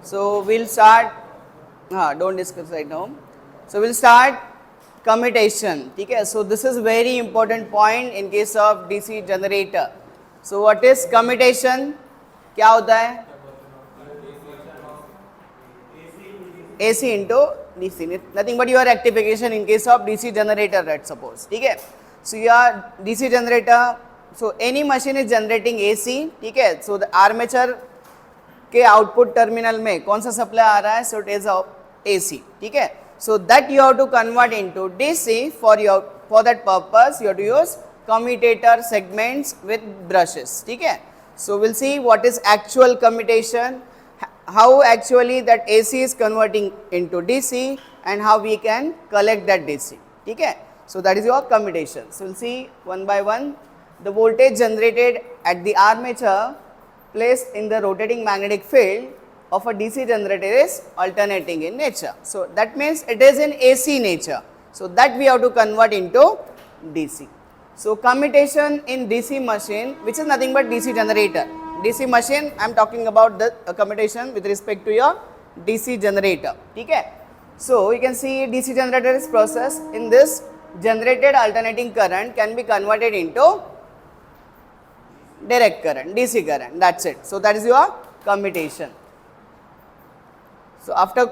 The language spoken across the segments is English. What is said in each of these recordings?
So we'll start, don't discuss right now. So we'll start commutation. Okay, so this is very important point in case of DC generator. So what is commutation? क्या होता है? AC into DC, nothing but your rectification in case of DC generator, let's suppose. ठीक है? So your DC generator, so any machine is generating AC, ठीक है? So the armature के output terminal में कौन सा सप्लाई आ रहा है? सो इट इज AC, ठीक है? So that you have to convert into DC for that purpose you have to use commutator segments with brushes, ठीक है? So will see what is actual commutation, how actually that AC is converting into DC and how we can collect that DC, ठीक है? So that is your commutation. So will see one by one. The voltage generated at the armature placed in the rotating magnetic field of a DC generator is alternating in nature. So that means it is in AC nature. So that we have to convert into DC. So commutation in DC machine, which is nothing but DC generator. DC machine, I am talking about the commutation with respect to your DC generator. Okay. So you can see DC generator is process. In this, generated alternating current can be converted into direct current, DC current, that's it. So that is your commutation. So after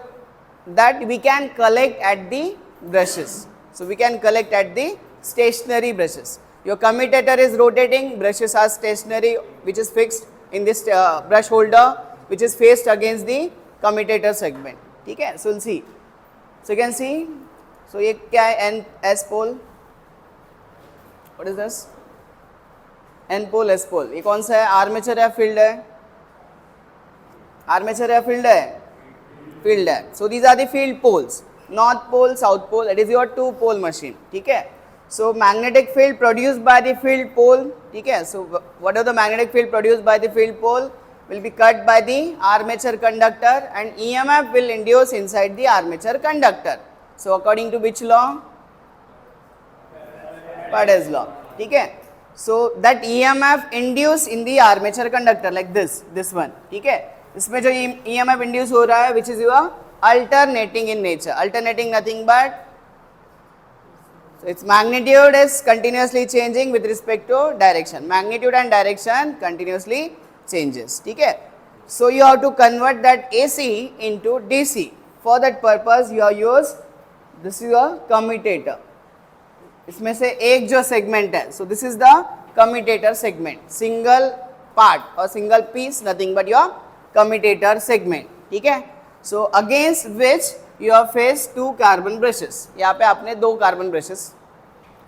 that we can collect at the brushes. So we can collect at the stationary brushes. Your commutator is rotating, brushes are stationary, which is fixed in this brush holder, which is faced against the commutator segment. ठीक है? So we'll see. So you can see. So ये क्या है? N S pole. What is this? N pole S पोल. ये कौन सा है? Armature या फील्ड है? आर्मेचर या फील्ड है? फील्ड है. So these are the field poles, north pole, south pole. It is your two pole machine, ठीक है? So magnetic field produced by the field pole, ठीक है? So what are the magnetic field produced by the field pole will be cut by the armature conductor and EMF will induce inside the armature conductor. So according to which law? Faraday's law, ठीक है? So that EMF induced in the armature conductor like this one, ठीक है? इसमें जो EMF induce हो रहा है, which is your alternating in nature. Alternating nothing but, so its magnitude is continuously changing with respect to direction. Magnitude and direction continuously changes, ठीक है? So you have to convert that AC into DC. For that purpose you have used, this is your commutator. इसमें से एक जो segment है, so this is the commutator segment, single part और single piece, nothing but your commutator segment, ठीक है? So against which you have face two carbon brushes. यहाँ पे आपने दो carbon brushes,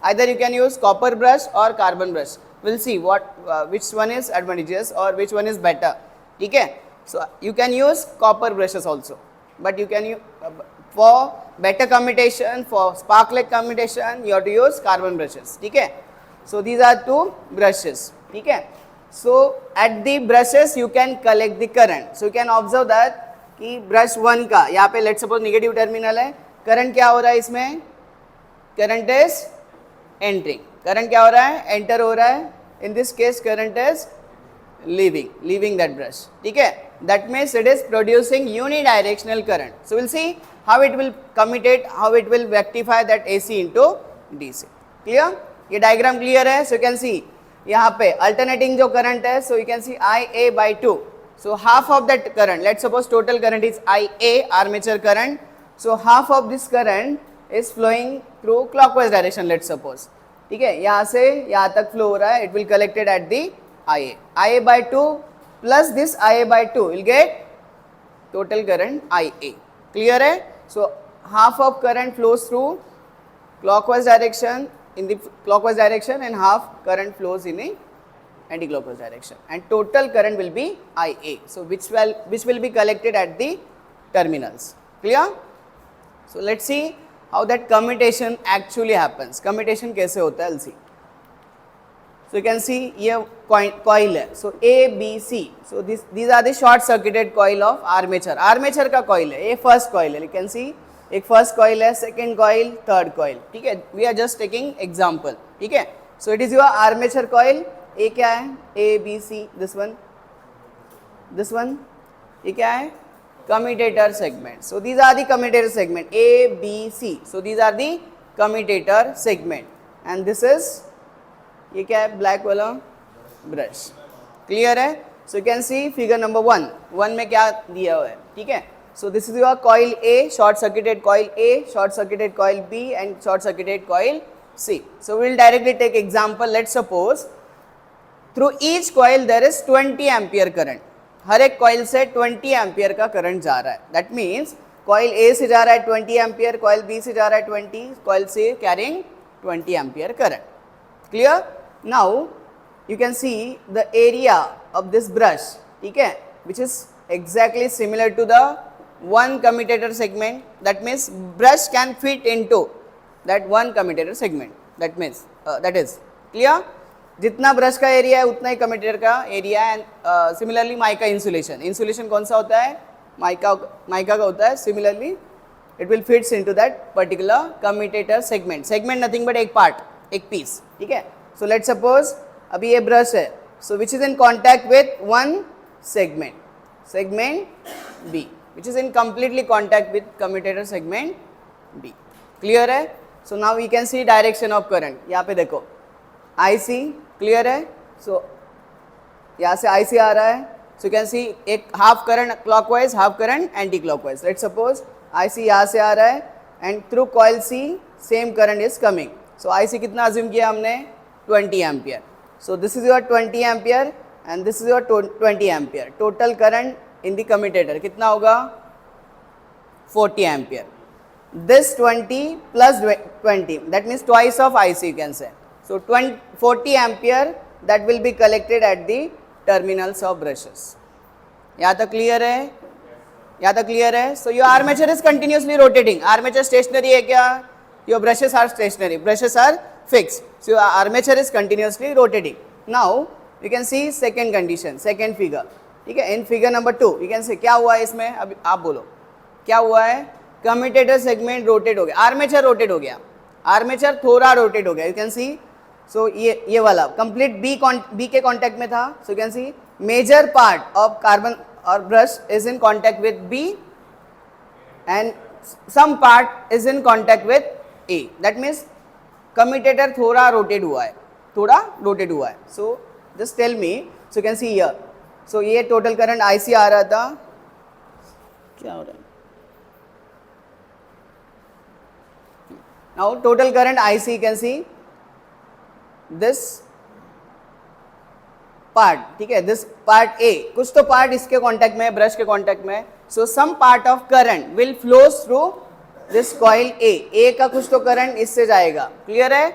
either you can use copper brush और carbon brush. Will see what which one is advantages और which one is better, ठीक है? So you can use copper brushes also, but you can for better commutation, for spark-like commutation, you have to use carbon brushes, ठीक है? So these are two brushes, ठीक है? So at the brushes you can collect the current. So you can observe that कि brush 1 का यहाँ पे let's suppose negative terminal है, current क्या हो रहा है इसमें? Current is entering. Current क्या हो रहा है? Enter हो रहा है. In this case current is leaving that brush, ठीक है? That means it is producing unidirectional current. So we'll see how it will commutate, how it will rectify that AC into DC. Clear? ये diagram clear है? So you can see यहाँ पे alternating जो current है, so you can see IA by 2. So half of that current, let's suppose total current is IA, armature current. So half of this current is flowing through clockwise direction, let's suppose. ठीक है? यहाँ से यहाँ तक flow हो रहा है, it will collected at the IA. IA by 2 plus this IA by 2 will get total current IA. Clear है? So half of current flows through clockwise direction, in the clockwise direction, and half current flows in the anti-clockwise direction, and total current will be IA. So which will be collected at the terminals. Clear? So let's see how that commutation actually happens. Commutation कैसे होता है? I'll see. So you can see ये coil है. So A, B, C. So these are the short circuited coil of armature. Armature का coil है. ये first coil है. You can see एक first coil है, second coil, third coil. ठीक है? We are just taking example. ठीक है? So it is your armature coil. A क्या है? A, B, C. This one. ये क्या है? commutator segment. So these are the commutator segment A, B, C. So these are the commutator segment and this is ये क्या है black वाला brush. Clear है? So you can see figure number 1 में क्या दिया हुआ है, ठीक है? So this is your coil A, short circuited coil A, short circuited coil B and short circuited coil C. So we will directly take example. Let's suppose through each coil there is 20 ampere current. हर एक coil से 20 ampere का current जा रहा है. That means coil ए से जा रहा है 20 एम्पियर, कॉइल बी से जा रहा है 20, coil C carrying 20 ampere current. Clear? Now you can see the area of this brush, ठीक है, which is exactly similar to the one commutator segment. That means brush can fit into that one commutator segment. That means that is clear. जितना brush का area है उतना ही commutator का area है. And similarly mica insulation, insulation कौन सा होता है? माइका का होता है. Similarly it will fits into that particular commutator segment. Segment nothing but एक पार्ट, एक पीस, ठीक है. सो लेट्स सपोज अभी ये ब्रश है, so which is in contact with one segment, segment B, which is in completely contact with commutator segment B. Clear है? So now we can see direction of current. यहाँ पे देखो IC clear है. सो यहाँ से IC आ रहा है. So you can सी एक half current clockwise, half current anti clockwise. Let's suppose IC यहाँ से आ रहा है and through coil C same current is coming. So IC कितना अज्यूम किया हमने? 20 ampere. So this is your 20 ampere and this is your 20 ampere. Total current in the commutator कितना होगा? 40 ampere. This 20 plus 20, that means twice of IC you can say. So 40 ampere that will be collected at the terminals of brushes. यहाँ तक clear है? यहाँ तक clear है? So your armature is continuously rotating. Armature stationary है क्या? Your brushes are stationary. Brushes are fixed. So your armature is continuously rotating. Now you can see second condition, second figure. ठीक है? In figure number 2 you can see क्या हुआ है इसमें? अभी आप बोलो क्या हुआ है? कम्यूटेटर सेगमेंट रोटेट हो गया, आर्मेचर रोटेट हो गया, आर्मेचर थोड़ा रोटेट हो गया. You can see. सो ये वाला कंप्लीट बी के कांटेक्ट में था. So you can see major part of carbon और brush is in contact with B and some part is in contact with A. That means commutator थोड़ा rotate हुआ है, थोड़ा रोटेट हुआ है. So just tell me. So you can see here. So ये total current IC आ रहा था. क्या हो रहा है? Now total current IC you can see this part, ठीक है, this part A. कुछ तो पार्ट इसके कांटेक्ट में है, ब्रश के कांटेक्ट में. so some part of current will flows through this coil A. A का कुछ तो करंट इससे जाएगा. क्लियर है?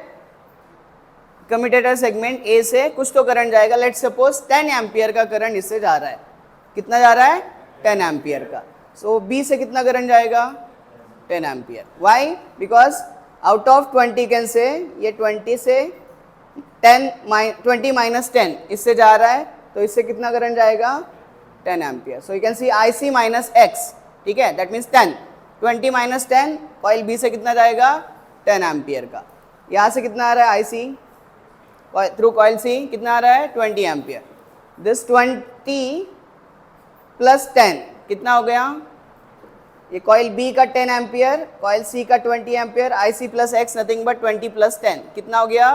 कम्यूटेटर सेगमेंट A से कुछ तो करंट जाएगा. लेट्स सपोज 10 एम्पियर का करंट इससे जा रहा है. कितना जा रहा है? 10 एम्पियर का. सो B से कितना करंट जाएगा? 10 ampere. Why? Because out of 20 can से ये 20 से 20 माइनस 10 इससे जा रहा है, तो इससे कितना करंट जाएगा? 10 ampere. So you can C IC minus X, ठीक है, that means 10. 20 minus 10 coil B से कितना जाएगा? 10 एम्पियर का. यहाँ से कितना आ रहा है? IC थ्रू कॉइल C कितना आ रहा है? 20 एम्पियर. दिस 20 प्लस 10 कितना हो गया? ये कॉइल B का 10 एम्पियर, कॉइल C का 20 ampere, IC plus X nothing but 20 plus 10 कितना हो गया?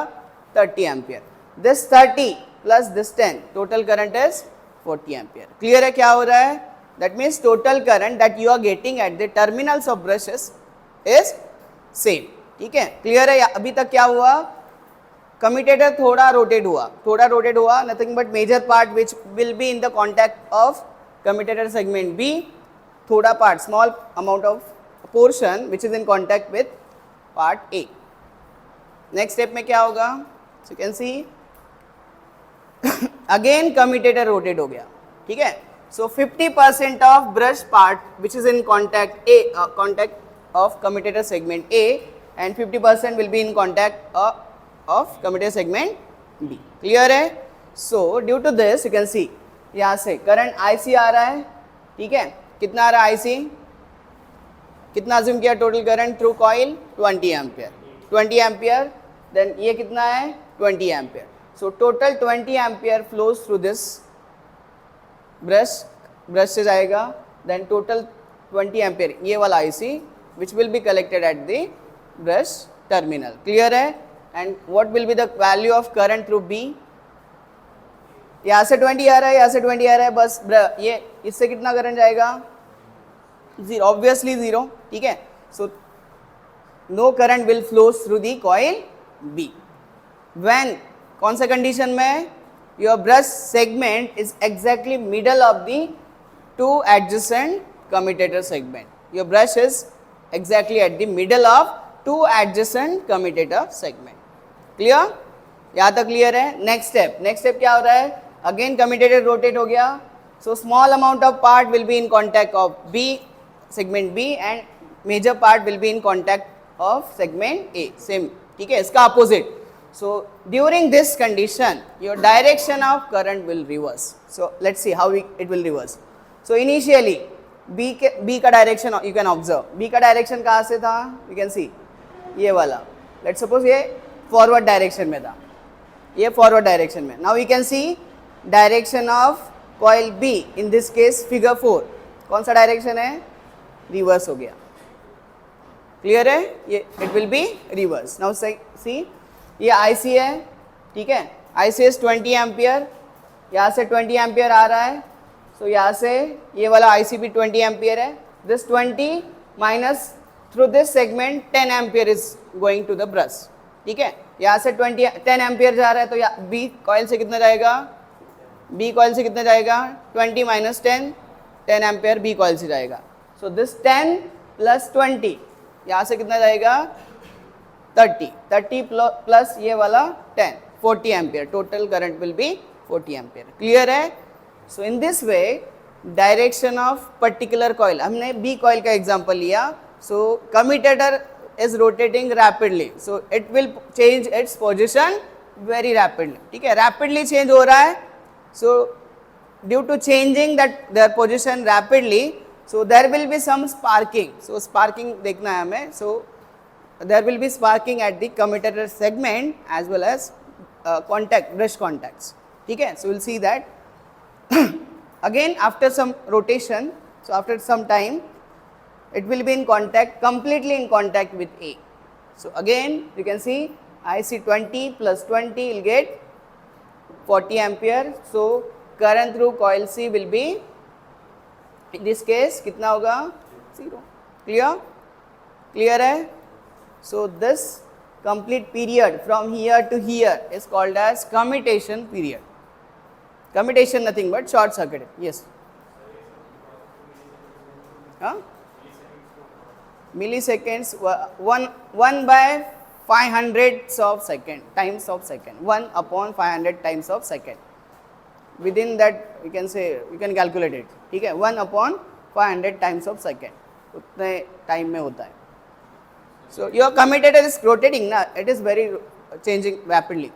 30 ampere. This 30 plus this 10 total current is 40 ampere. Clear है क्या हो रहा है? That means total current that you are getting at the terminals of brushes is same. ठीक है, क्लियर है? अभी तक क्या हुआ? कम्यूटेटर थोड़ा रोटेट हुआ, nothing but major part which will be in the contact of commutator segment B. थोड़ा part, small amount of portion which is in contact with part A. Next step में क्या होगा? So you can see again commutator rotate हो गया. ठीक है, so 50% of brush part which is in contact A, contact of commutator segment A and 50% will be in contact of commutator segment B. Clear है? So due to this you can see यहाँ से current IC आ रहा है. ठीक है, कितना आ रहा है IC? कितना अज्यूम किया total current through coil? 20 ampere. 20 ampere, then ये कितना है? 20 ampere. So total 20 ampere flows through this brush से जाएगा then total 20 ampere ये वाला IC which will be collected at the brush terminal. Clear है? And what will be the value of current through B? यहाँ से 20 आ रहा है, यहाँ से 20 आ रहा है, बस ये इससे कितना करंट जाएगा? 0, obviously 0. ठीक है? So no current will flow through the coil B. When कौन सा कंडीशन में? Your brush segment is exactly middle of the two adjacent commutator segment. Your brush is exactly at the middle of two adjacent commutator segment. Clear? यहाँ तक clear है? Next step क्या हो रहा है? Again commutator rotate हो गया. So small amount of part will be in contact of B, segment B, and major part will be in contact of segment A. Same. ठीक है? इसका opposite. So during this condition, your direction of current will reverse. So let's see how it will reverse. So initially B का direction you can observe. B का direction कहाँ से था? You can see ये वाला. Let's suppose ये forward direction में था. ये forward direction में. Now you can see direction of coil B. In this case figure 4. कौन सा direction है? Reverse हो गया. Clear है? ये it will be reverse. Now see ये IC है, ठीक है? IC is 20 एम्पियर, यहाँ से 20 एम्पियर आ रहा है, so यहाँ से ये वाला IC भी 20 एम्पियर है. This 20 minus through this segment 10 ampere is going to the brush, ठीक है? यहाँ से 10 एम्पियर जा रहा है, तो B कॉइल से कितना जाएगा? B कॉइल से कितना जाएगा? 20 minus 10 एम्पियर B कॉइल से जाएगा. So this 10 plus 20 यहाँ से कितना जाएगा? 30 plus ये वाला 10, 40 ampere. Total current will be 40 ampere. Clear है? So in this way direction of particular coil, हमने B कॉइल का एग्जांपल लिया. So commutator is rotating rapidly, so it will change its position very rapidly. ठीक है? rapidly change हो रहा है. So due to changing that their position rapidly, so there will be some sparking. So sparking देखना है हमें. So there will be sparking at the commutator segment as well as brush contacts. ठीक है? So we'll see that again after some rotation. So after some time it will be in contact, completely in contact with A. So again you can see IC 20 plus 20 will get 40 ampere. So current through coil C will be in this case कितना होगा? 0. Clear है? So this complete period from here to here is called as commutation period. Commutation nothing but short circuit. Yes. Milliseconds, 1 by 500 of second, times of second, 1 upon 500 times of second. Within that you can say, you can calculate it. ठीक है? 1 upon 500 times of second. उतने time में होता है. So your commutator is rotating ना, it is very changing rapidly.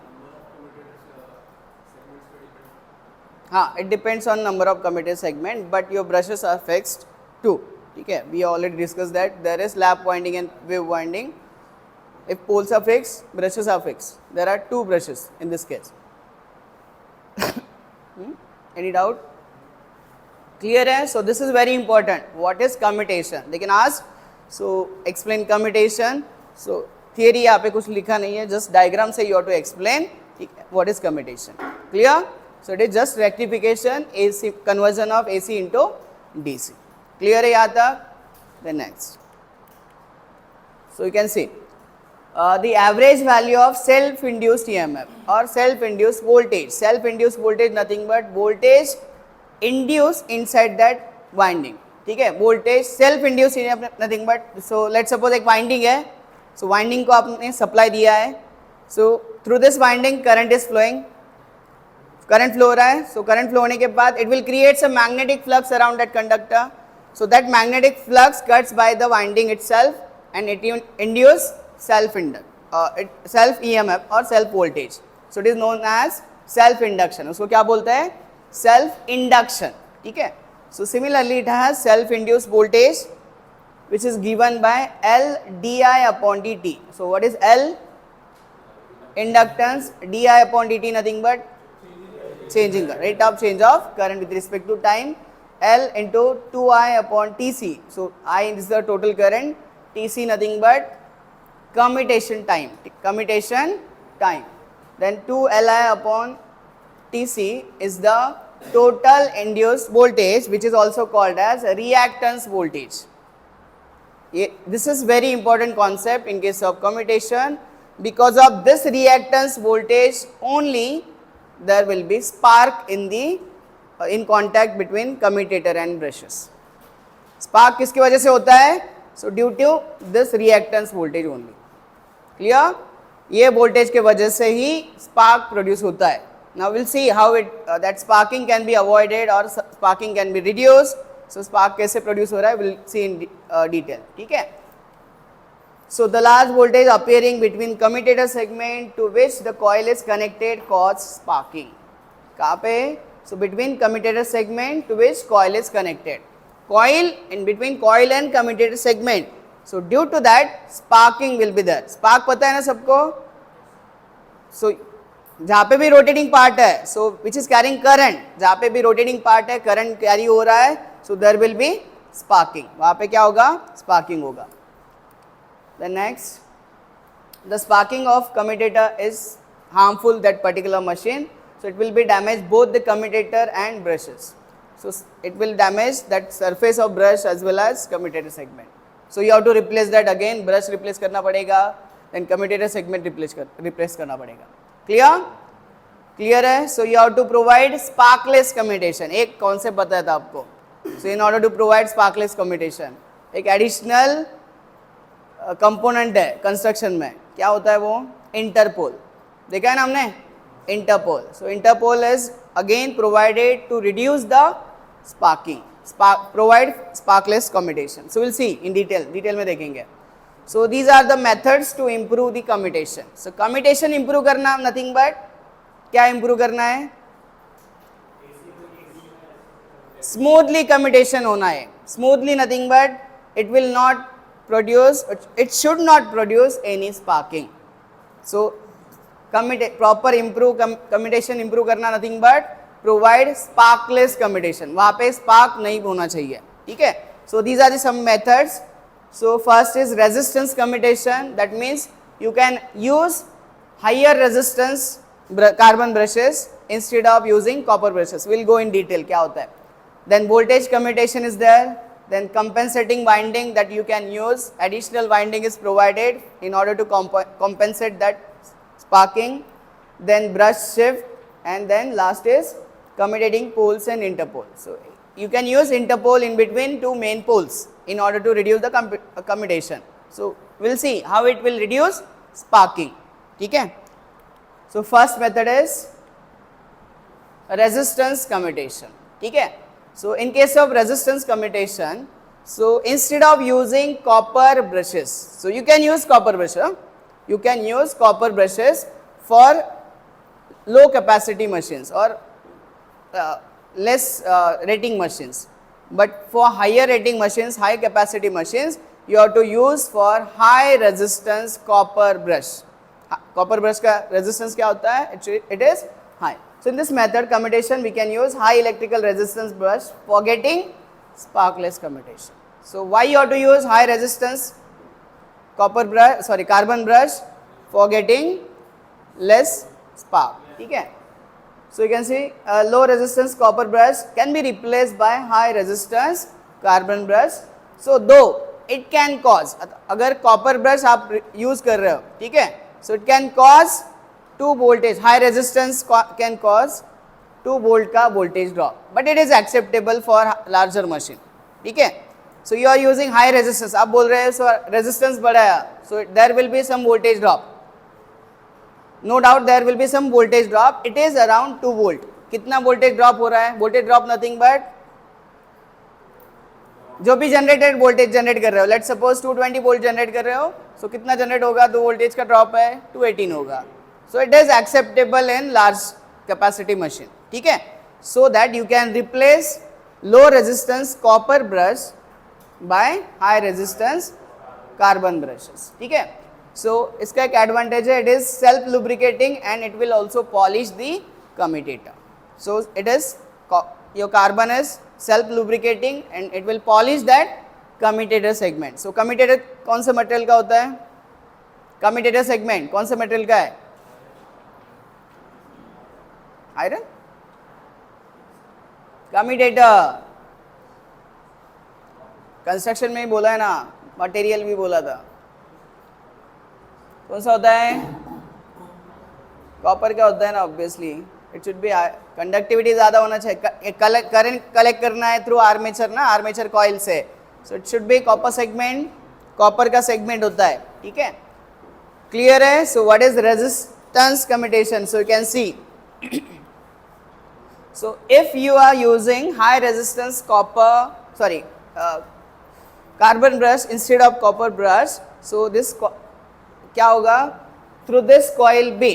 हाँ, it depends on number of commutator segment, but your brushes are fixed too. ठीक है? We already discussed that there is lap winding and wave winding. If poles are fixed, brushes are fixed. There are 2 brushes in this case. Any doubt? Clear है? So this is very important. What is commutation? They can ask. So explain commutation. So theory यहाँ पे कुछ लिखा नहीं है, just diagram से you have to explain what is commutation. Clear? So it is just rectification, AC conversion of AC into DC. Clear है यहाँ तक? Then next. So you can see the average value of self-induced EMF or self-induced voltage. Self-induced voltage nothing but voltage induced inside that winding. ठीक है? Voltage self induce nothing but, so let's suppose एक winding है. So winding को आपने supply दिया है. So through this winding current is flowing, current flow हो रहा है. सो करंट फ्लो होने के बाद it will create some magnetic flux around that conductor. So that magnetic flux cuts by the winding itself and it induce self EMF और self voltage. So it is known as self induction. उसको क्या बोलते हैं? Self induction. ठीक है? So similarly it has self-induced voltage which is given by L di upon dt. So what is L? Inductance. Di upon dt nothing but changing current, rate of change of current with respect to time. L into 2I upon Tc. So I is the total current, Tc nothing but commutation time. Then 2Li upon Tc is the total induced voltage, which is also called as reactance voltage. This is very important concept in case of commutation. Because of this reactance voltage only there will be spark in contact between commutator and brushes. Spark किसकी वजह से होता है? So due to this reactance voltage only. Clear? ये voltage के वजह से ही spark produce होता है. Now we'll see how that sparking can be avoided or sparking can be reduced. So spark कैसे produce हो रहा है? We'll see in detail. ठीक है? So the large voltage appearing between commutator segment to which the coil is connected cause sparking. कहाँ पे? So between commutator segment to which coil is connected. Coil in between coil and commutator segment. So due to that sparking will be there. Spark पता है ना सबको? So जहाँ पे भी rotating part है, so which is carrying current, जहाँ पे भी rotating part है, current carry हो रहा है, so there will be sparking. वहाँ पे क्या होगा? Sparking होगा. The next, the sparking of commutator is harmful that particular machine. So it will be damage both the commutator and brushes. So it will damage that surface of brush as well as commutator segment. So you have to replace that again. Brush replace करना पड़ेगा, then commutator segment replace करना पड़ेगा. Clear? Clear है? So you have to provide sparkless commutation. एक concept बताया था आपको. So in order to provide sparkless commutation, एक additional कंपोनेंट है कंस्ट्रक्शन में. क्या होता है वो? इंटरपोल. देखा है ना हमने? Interpole. So interpole is again provided to reduce the sparking, provide sparkless commutation. So will see in detail में देखेंगे. So these are the methods to improve the commutation. So commutation improve करना nothing but क्या improve करना है? Smoothly commutation होना है. Smoothly nothing but it will not produce, it should not produce any sparking. So proper improve commutation improve करना nothing but provide sparkless commutation. वहाँ पे spark नहीं होना चाहिए. ठीक है? So these are the some methods. So first is resistance commutation. That means you can use higher resistance carbon brushes instead of using copper brushes. We'll go in detail क्या होता है. Then voltage commutation is there. Then compensating winding that you can use, additional winding is provided in order to compensate that sparking. Then brush shift, and then last is commutating poles and interpole. So you can use interpole in between two main poles in order to reduce the commutation. So we'll see how it will reduce sparking. ठीक है? So first method is resistance commutation. ठीक है? So in case of resistance commutation, so instead of using copper brushes, so you can use copper brushes. You can use copper brushes for low capacity machines or less rating machines. But for higher rating machines, high capacity machines, you have to use for high resistance copper brush. Copper brush का resistance क्या होता है? It is high. So in this method commutation we can use high electrical resistance brush for getting sparkless commutation. So why you have to use high resistance carbon brush for getting less spark. ठीक है? So you can see a low resistance copper brush can be replaced by high resistance carbon brush. So though it can cause, अगर copper brush आप use कर रहे हो, ठीक है? So it can cause 2 voltage, high resistance can cause 2 volt का voltage drop, but it is acceptable for larger machine. ठीक है? So you are using high resistance. आप बोल रहे हैं so resistance बढ़ाया, so there will be some voltage drop. No doubt there will be some voltage drop. It is around 2 volt. कितना voltage drop हो रहा है? Voltage drop nothing but जो भी generated voltage generate कर रहे हो. Let's suppose 220 volt generate कर रहे हो, so कितना generate होगा? तो voltage का drop है 218 होगा. So it is acceptable in large capacity machine. ठीक है? So that you can replace low resistance copper brush by high resistance carbon brushes. ठीक है? So इसका एक advantage है, it is self lubricating and it will also polish the commutator. So it is your carbon is self lubricating and it will polish that commutator segment. So commutator कौन से material का होता है? Commutator segment कौन से material का है? Iron. Commutator construction में ही बोला है ना, मटेरियल भी बोला था. कौन सा होता है? कॉपर का होता है ना, obviously. It should be conductivity ज़्यादा होना चाहिए. करंट कलेक्ट करना है थ्रू आर्मेचर ना, आर्मेचर कॉइल से. So it should be copper segment. Copper का सेगमेंट होता है. ठीक है, क्लियर है? So what is resistance commutation? So you can see. So if you are using high resistance copper, sorry, carbon brush instead of copper brush, so this क्या होगा? Through this coil B.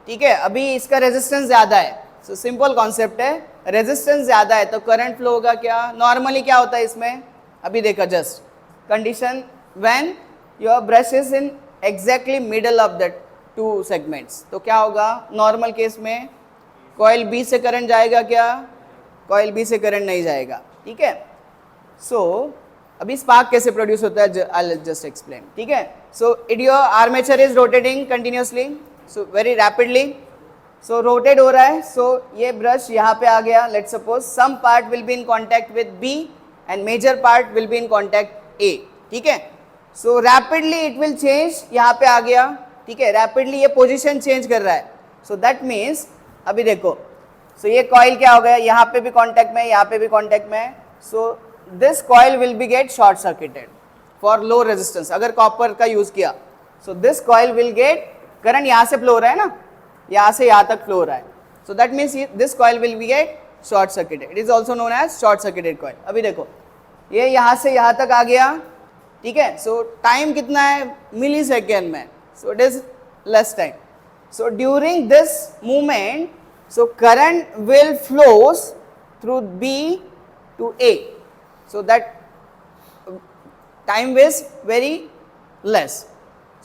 ठीक है, अभी इसका resistance ज़्यादा है. So simple concept है, resistance ज़्यादा है तो करंट फ्लो होगा क्या? नॉर्मली क्या होता है इसमें? अभी देखा just condition when your brush is in exactly middle of the two segments, तो क्या होगा? नॉर्मल केस में कॉइल बी से करंट जाएगा क्या? कॉइल बी से करंट नहीं जाएगा. ठीक है, सो अभी स्पार्क कैसे प्रोड्यूस होता है? I will just explain. ठीक है, so it your armature is rotating continuously, so very rapidly. So rotate हो रहा है. सो ये ब्रश यहाँ पे आ गया. Let's suppose some part will be in contact with B and major part will be in contact A. ठीक है, so rapidly it will change. यहाँ पे आ गया. ठीक है, रैपिडली ये पोजीशन चेंज कर रहा है. सो दैट मीन्स अभी देखो, सो ये कॉइल क्या हो गया? यहाँ पे भी कॉन्टैक्ट में, यहाँ पे भी कॉन्टैक्ट में. So this coil will be get short circuited for low resistance. अगर कॉपर का यूज किया, so this coil will get, current यहाँ से फ्लो हो रहा है ना, यहाँ से यहाँ तक फ्लो हो रहा है. So that means this coil will be get short circuited. It is also known as short circuited coil. अभी देखो, ये यहाँ से यहाँ तक आ गया. ठीक है, सो टाइम कितना है? मिली सेकेंड में. So it is less time. So during this movement, so current will flows through B to A. So that time is very less.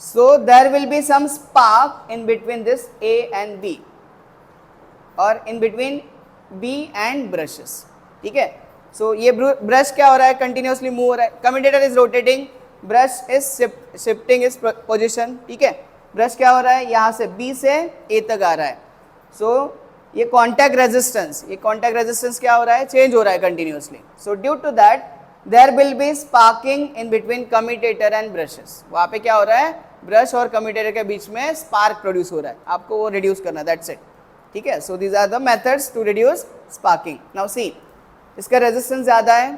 So there will be some spark in between this A and B, or in between B and brushes. ठीक है, so ये brush क्या हो रहा है? Continuously move हो रहा है. Commutator is rotating, brush is shifting is position. ठीक है, ब्रश क्या हो रहा है? यहाँ से B से A तक आ रहा है. So ये कॉन्टैक्ट रेजिस्टेंस क्या हो रहा है? चेंज हो रहा है continuously. So due to that there will be sparking in between commutator and brushes. वहाँ पे क्या हो रहा है? ब्रश और कम्यूटेटर के बीच में स्पार्क प्रोड्यूस हो रहा है. आपको वो रिड्यूस करना है, दैट्स इट. ठीक है, so these are the methods to reduce sparking. Now see, इसका रेजिस्टेंस ज़्यादा है.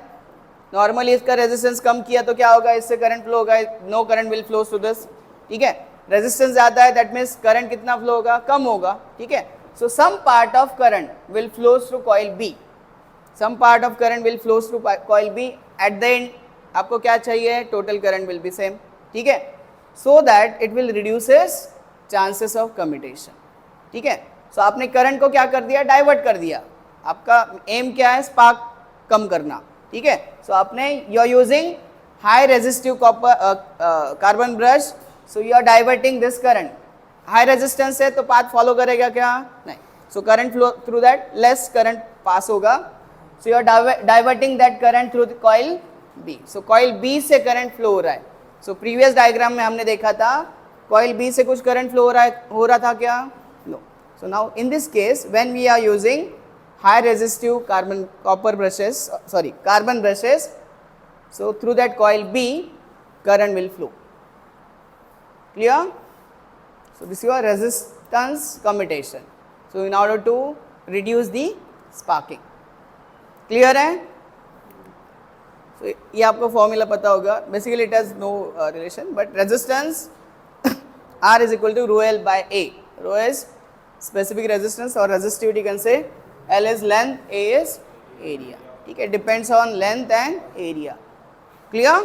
नॉर्मली इसका रेजिस्टेंस कम किया तो क्या होगा? इससे करंट फ्लो होगा. No current will flow through this. ठीक है, रेजिस्टेंस ज़्यादा है, दैट मीन्स करंट कितना फ्लो होगा? कम होगा. ठीक है, so some part of current will flow through coil B. Some part of current will flow through coil B. At the end आपको क्या चाहिए? total current will be same. ठीक है, so that it will reduces chances of commutation. ठीक है, so आपने current को क्या कर दिया? डाइवर्ट कर दिया. आपका एम क्या है? स्पार्क कम करना. ठीक है, so आपने you are using high resistive copper carbon brush, so you are diverting this current. High resistance है तो पाथ फॉलो करेगा क्या? नहीं. So current flow through that, less current pass होगा. So you are diverting that current through the coil B. So coil B से current flow हो रहा है. सो प्रीवियस डायग्राम में हमने देखा था कॉइल बी से कुछ करंट फ्लो हो रहा था क्या? No. So now in this case when we are using high resistive carbon brushes, so through that coil B current will flow. Clear? So this is your resistance commutation. So in order to reduce the sparking. Clear है? So ये आपको formula पता होगा. Basically it has no relation, but resistance R is equal to rho L by A. Rho is specific resistance or resistivity you can say. L is length, A is area. ठीक है, depends on length and area. Clear?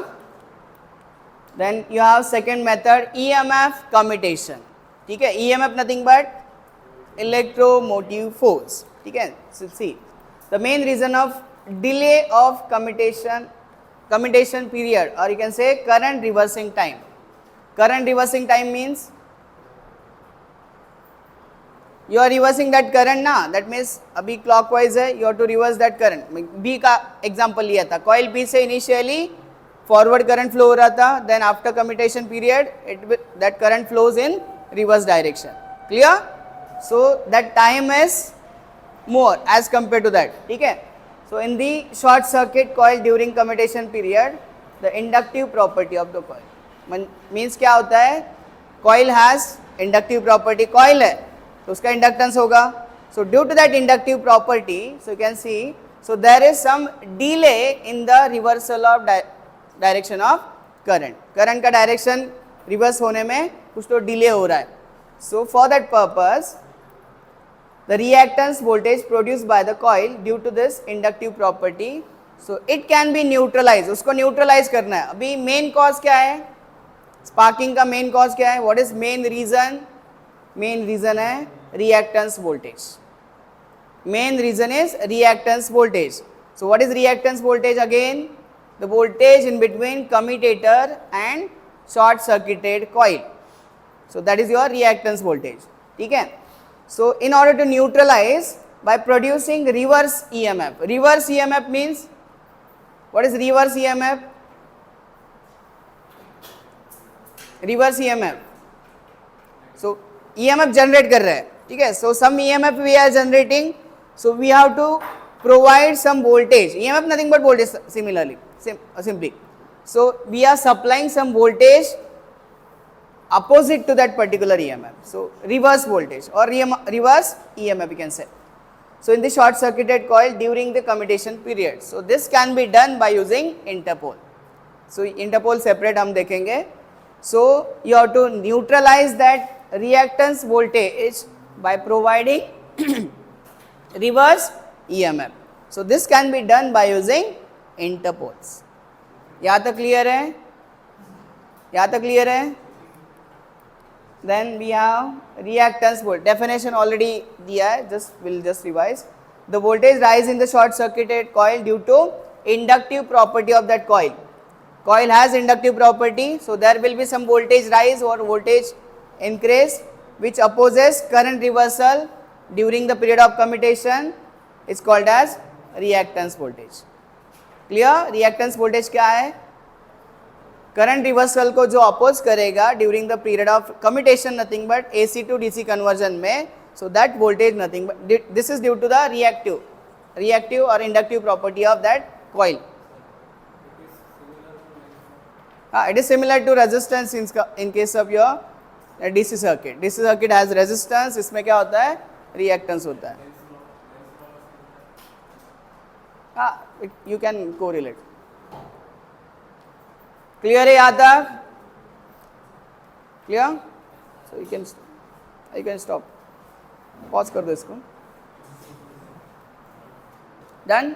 Then you have second method, EMF commutation. ठीक है, EMF nothing but electromotive force. ठीक है, see the main reason of delay of commutation period, और you can say current reversing time. Current reversing time means you are reversing that current ना, that means अभी clockwise है, you have to reverse that current. B का example लिया था, coil B से initially forward current flow हो रहा था, then after commutation period that current flows in reverse direction. Clear? So that time is more as compared to that. ठीक है? So in the short circuit coil during commutation period, the inductive property of the coil means क्या होता है? Coil has inductive property. Coil है तो उसका inductance होगा. So due to that inductive property, so you can see, so there is some delay in the reversal of direction of current. Current का direction reverse होने में कुछ तो delay हो रहा है. So for that purpose, the reactance voltage produced by the coil due to this inductive property, so it can be neutralized. उसको neutralize करना है. अभी main cause क्या है? Sparking का main cause क्या है? What is main reason? Main reason है reactance voltage. Main reason is reactance voltage. So what is reactance voltage again? The voltage in between commutator and short circuited coil. So that is your reactance voltage. ठीक है? So in order to neutralize by producing reverse EMF. Reverse EMF means, what is reverse EMF? Reverse EMF. So EMF generate कर रहे हैं, ठीक है? So some EMF we are generating, so we have to provide some voltage. EMF nothing but voltage similarly, simply. So we are supplying some voltage opposite to that particular EMF. So reverse voltage or reverse EMF you can say. So in the short circuited coil during the commutation period. So this can be done by using interpole. So interpole separate हम देखेंगे. So you have to neutralize that reactance voltage by providing reverse EMF. So this can be done by using interpoles. यहाँ तक clear है? यहाँ तक clear है? Then we have reactance voltage. Definition already दिया है. We'll just revise. The voltage rise in the short circuited coil due to inductive property of that coil. Coil has inductive property, so there will be some voltage rise or voltage increase which opposes current reversal during the period of commutation. It's called as reactance voltage. Clear? Reactance voltage क्या है? Current reversal को जो oppose करेगा during the period of commutation nothing but AC to DC conversion में, so that voltage nothing but this is due to the reactive और inductive property of that coil. It is similar to resistance in case of your DC circuit. DC circuit has resistance, इसमें क्या होता है? Reactance होता है. You can correlate. Clear है यहाँ तक? Clear? So you can stop. Pause कर दो इसको. डन.